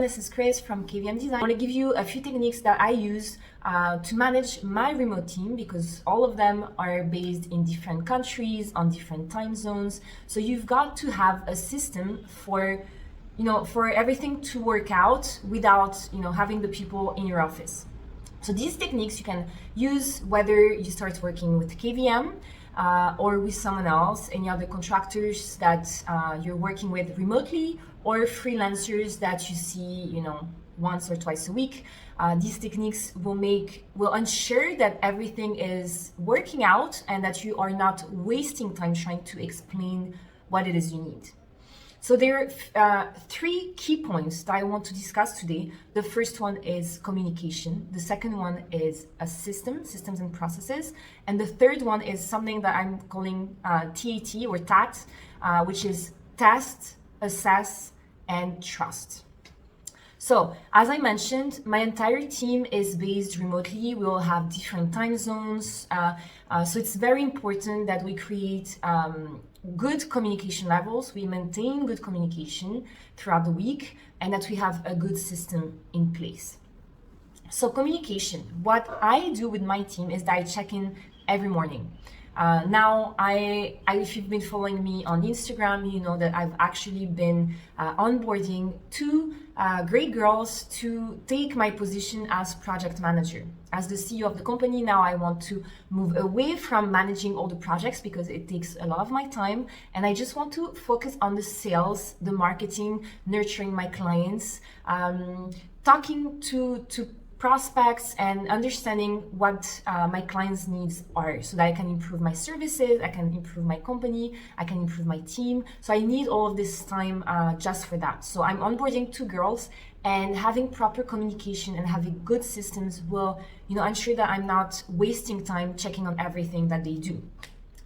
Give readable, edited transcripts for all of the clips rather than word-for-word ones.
This is Chris from KVM Design. I want to give you a few techniques that I use to manage my remote team, because all of them are based in different countries, on different time zones. So you've got to have a system for everything to work out without, having the people in your office. So these techniques you can use whether you start working with KVM or with someone else, any other contractors that you're working with remotely, or freelancers that you see, once or twice a week. These techniques will ensure that everything is working out and that you are not wasting time trying to explain what it is you need. So there are three key points that I want to discuss today. The first one is communication. The second one is systems and processes. And the third one is something that I'm calling TAT or TAT, which is test, assess, and trust. So, as I mentioned, my entire team is based remotely. We all have different time zones. So it's very important that we create good communication levels, we maintain good communication throughout the week, and that we have a good system in place. So communication, what I do with my team is that I check in every morning. Now, if you've been following me on Instagram, you know that I've actually been onboarding two great girls to take my position as project manager. As the CEO of the company, now I want to move away from managing all the projects because it takes a lot of my time, and I just want to focus on the sales, the marketing, nurturing my clients, talking to prospects and understanding what my clients' needs are, so that I can improve my services, I can improve my company, I can improve my team. So I need all of this time just for that. So I'm onboarding two girls, and having proper communication and having good systems will ensure that I'm not wasting time checking on everything that they do.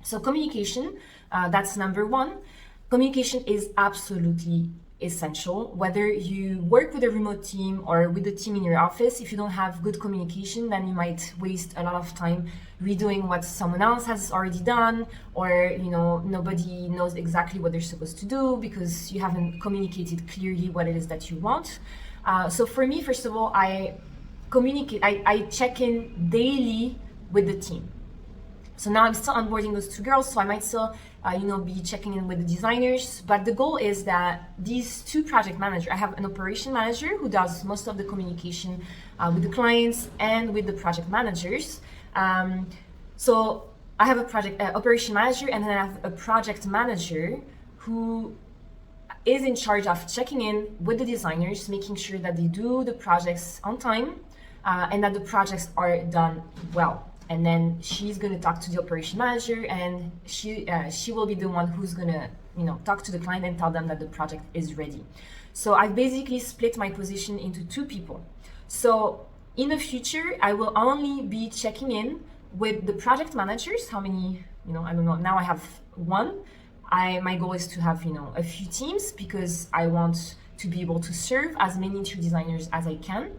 So communication, that's number one. Communication is absolutely essential. Whether you work with a remote team or with the team in your office, if you don't have good communication, then you might waste a lot of time redoing what someone else has already done, or nobody knows exactly what they're supposed to do because you haven't communicated clearly what it is that you want. So for me, first of all, I check in daily with the team. So now I'm still onboarding those two girls, so I might still, be checking in with the designers. But the goal is that these two project managers, I have an operation manager who does most of the communication with the clients and with the project managers. So I have a project operation manager, and then I have a project manager who is in charge of checking in with the designers, making sure that they do the projects on time and that the projects are done well. And then she's going to talk to the operation manager, and she will be the one who's going to talk to the client and tell them that the project is ready. So I basically split my position into two people. So in the future, I will only be checking in with the project managers. How many? I don't know. Now I have one. My goal is to have a few teams, because I want to be able to serve as many interior designers as I can.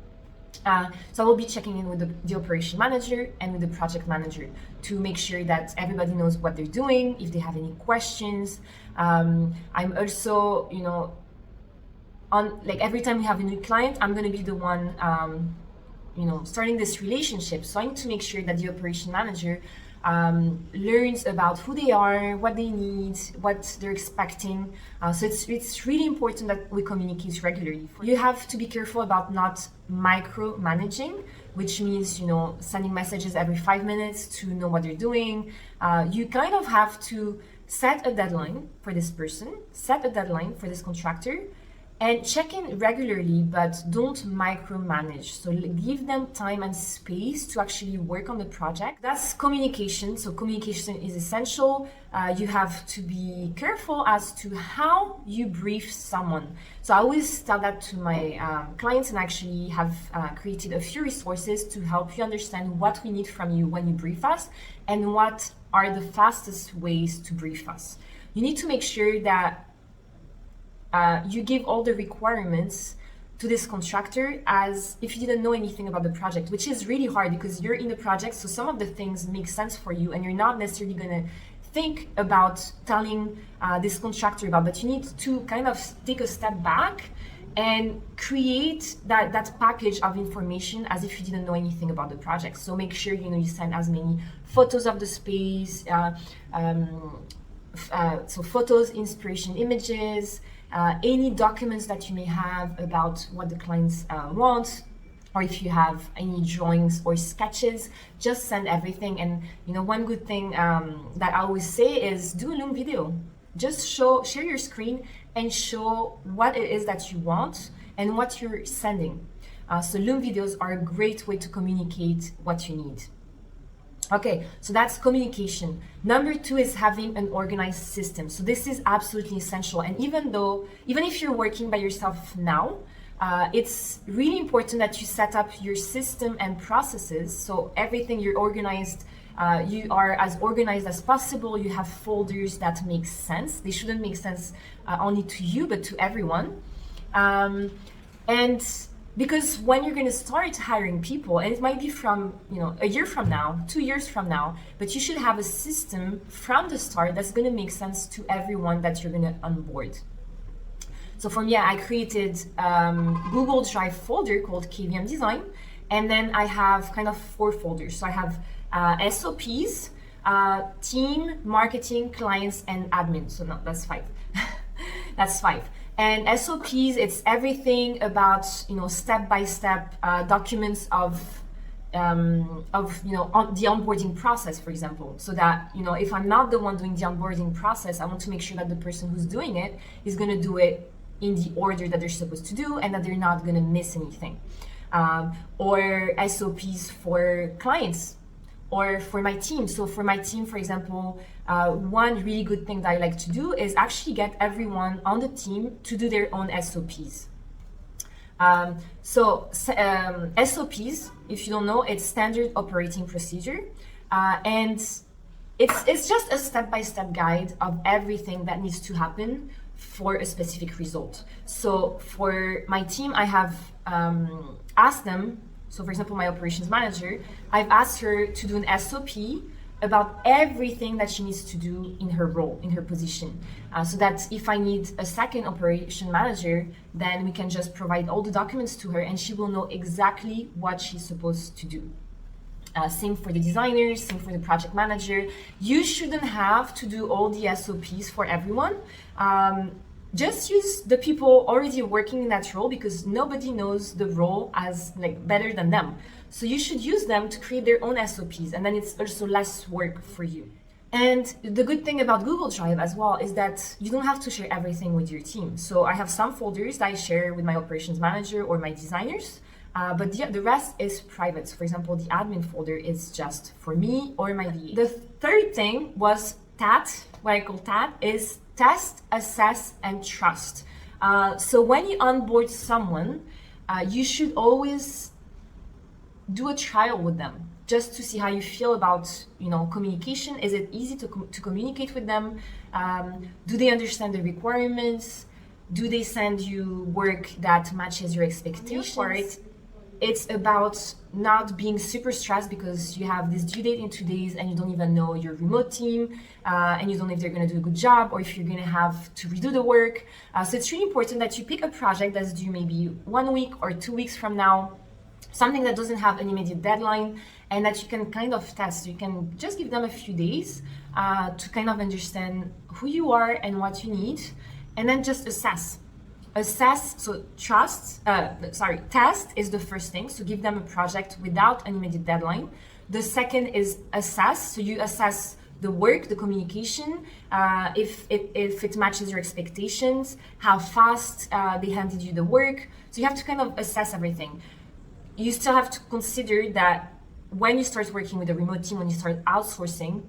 So I will be checking in with the operation manager and with the project manager to make sure that everybody knows what they're doing, if they have any questions. I'm also, every time we have a new client, I'm going to be the one, starting this relationship. So I need to make sure that the operation manager learns about who they are, what they need, what they're expecting. So it's really important that we communicate regularly. You have to be careful about not micromanaging, which means sending messages every 5 minutes to know what they're doing. You kind of have to set a deadline for this person, set a deadline for this contractor, and check in regularly, but don't micromanage. So give them time and space to actually work on the project. That's communication. So communication is essential. You have to be careful as to how you brief someone. So I always tell that to my clients, and actually have created a few resources to help you understand what we need from you when you brief us, and what are the fastest ways to brief us. You need to make sure that you give all the requirements to this contractor as if you didn't know anything about the project, which is really hard because you're in the project. So some of the things make sense for you, and you're not necessarily going to think about telling this contractor about, but you need to kind of take a step back and create that package of information as if you didn't know anything about the project. So make sure you send as many photos of the space, so photos, inspiration images, any documents that you may have about what the clients want, or if you have any drawings or sketches, just send everything. And one good thing that I always say is do a Loom video. Just share your screen and show what it is that you want and what you're sending. So Loom videos are a great way to communicate what you need. Okay, so that's communication. Number 2 is having an organized system. So this is absolutely essential. And even if you're working by yourself now, it's really important that you set up your system and processes. So everything you're organized, you are as organized as possible. You have folders that make sense. They shouldn't make sense only to you, but to everyone. And because when you're going to start hiring people, and it might be from a year from now, 2 years from now, but you should have a system from the start that's going to make sense to everyone that you're going to onboard. So for me, I created Google Drive folder called KVM Design, and then I have kind of 4 folders. So I have SOPs, team, marketing, clients, and admin. So no, that's 5. That's 5. And SOPs, it's everything about step-by-step documents of on the onboarding process, for example, so that if I'm not the one doing the onboarding process, I want to make sure that the person who's doing it is going to do it in the order that they're supposed to do and that they're not going to miss anything. Or SOPs for clients or for my team. So for my team, for example, one really good thing that I like to do is actually get everyone on the team to do their own SOPs. SOPs, if you don't know, it's standard operating procedure. And it's just a step-by-step guide of everything that needs to happen for a specific result. So for my team, I have asked them, so for example, my operations manager, I've asked her to do an SOP about everything that she needs to do in her role, in her position. So that if I need a second operation manager, then we can just provide all the documents to her and she will know exactly what she's supposed to do. Same for the designers, same for the project manager. You shouldn't have to do all the SOPs for everyone. Just use the people already working in that role because nobody knows the role as better than them. So you should use them to create their own SOPs, and then it's also less work for you. And the good thing about Google Drive as well is that you don't have to share everything with your team. So I have some folders that I share with my operations manager or my designers, but the rest is private. So for example, the admin folder is just for me or my VA. The third thing was TAT, what I call TAT, is test, assess, and trust. So when you onboard someone, you should always do a trial with them just to see how you feel about communication. Is it easy to communicate with them? Do they understand the requirements? Do they send you work that matches your expectations? It's about not being super stressed because you have this due date in 2 days and you don't even know your remote team and you don't know if they're going to do a good job or if you're going to have to redo the work. So it's really important that you pick a project that's due maybe 1 week or 2 weeks from now, something that doesn't have an immediate deadline and that you can kind of test. You can just give them a few days to kind of understand who you are and what you need, and then just assess. So test is the first thing. So give them a project without an immediate deadline. The second is assess. So you assess the work, the communication, if it matches your expectations, how fast they handed you the work. So you have to kind of assess everything. You still have to consider that when you start working with a remote team, when you start outsourcing,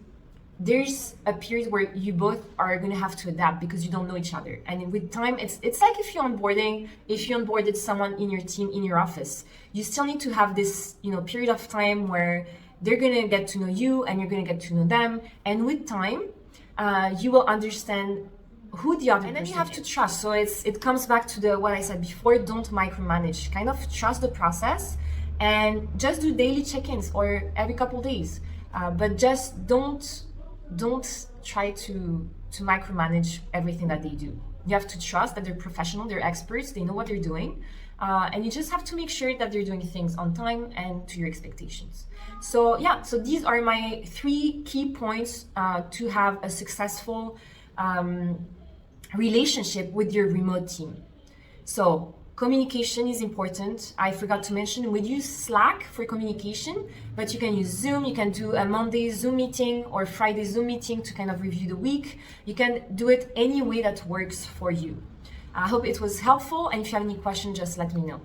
there's a period where you both are going to have to adapt because you don't know each other. And with time, it's like if you onboarded someone in your team, in your office, you still need to have this, period of time where they're going to get to know you and you're going to get to know them. And with time, you will understand who the other person is. And then you have to trust. So it comes back to what I said before, don't micromanage. Kind of trust the process and just do daily check-ins or every couple days. But just don't try to micromanage everything that they do. You have to trust that they're professional, they're experts, they know what they're doing. And you just have to make sure that they're doing things on time and to your expectations. So yeah, so these are my 3 key points to have a successful relationship with your remote team. So communication is important. I forgot to mention, we use Slack for communication, but you can use Zoom. You can do a Monday Zoom meeting or Friday Zoom meeting to kind of review the week. You can do it any way that works for you. I hope it was helpful, and if you have any questions, just let me know.